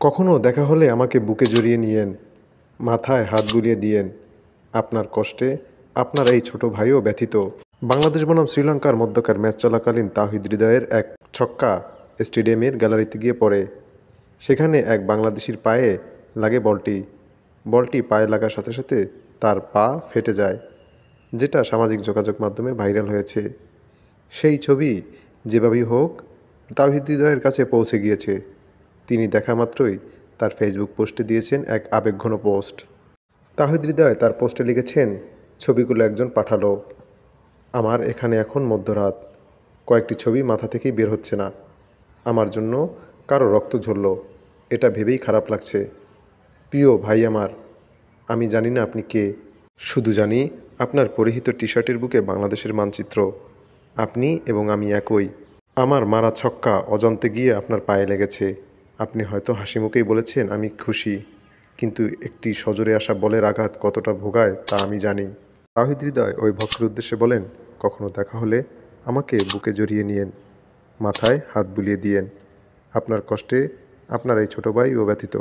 কখনো দেখা হলে আমাকে বুকে জড়িয়ে নিয়েন, মাথায় হাত বুলিয়ে দিয়েন। আপনার কষ্টে আপনার এই ছোট ভাইও ব্যথিত। বাংলাদেশ বনাম শ্রীলঙ্কার মধ্যকার ম্যাচ চলাকালীন তাওহিদ হৃদয়ের এক ছক্কা স্টেডিয়ামের গ্যালারিতে গিয়ে পড়ে। সেখানে এক বাংলাদেশির পায়ে লাগে বলটি। বলটি পায়ে লাগার সাথে সাথে তার পা ফেটে যায়, যেটা সামাজিক যোগাযোগ মাধ্যমে ভাইরাল হয়েছে। সেই ছবি যেভাবেই হোক তাওহিদ হৃদয়ের কাছে পৌঁছে গিয়েছে। তিনি দেখা মাত্রই তার ফেসবুক পোস্টে দিয়েছেন এক আবেগঘন পোস্ট। তাওহিদ হৃদয় তার পোস্টে লিখেছেন, ছবিগুলো একজন পাঠালো। আমার এখানে এখন মধ্যরাত, কয়েকটি ছবি মাথা থেকেই বের হচ্ছে না। আমার জন্য কারো রক্ত ঝরল, এটা ভেবেই খারাপ লাগছে। প্রিয় ভাই আমার, আমি জানি না আপনি কে, শুধু জানি আপনার পরিহিত টি শার্টের বুকে বাংলাদেশের মানচিত্র। আপনি এবং আমি একই। আমার মারা ছক্কা অজান্তে গিয়ে আপনার পায়ে লেগেছে। আপনি হয়তো হাসি মুখেই বলেছেন আমি খুশি, কিন্তু একটি সজোরে আসা বলের আঘাত কতটা ভোগায় তা আমি জানি। তাওহিদ হৃদয় ওই ভক্তের উদ্দেশ্যে বলেন, কখনো দেখা হলে আমাকে বুকে জড়িয়ে নিয়েন, মাথায় হাত বুলিয়ে দিয়েন। আপনার কষ্টে আপনার এই ছোট ভাইও ব্যথিত।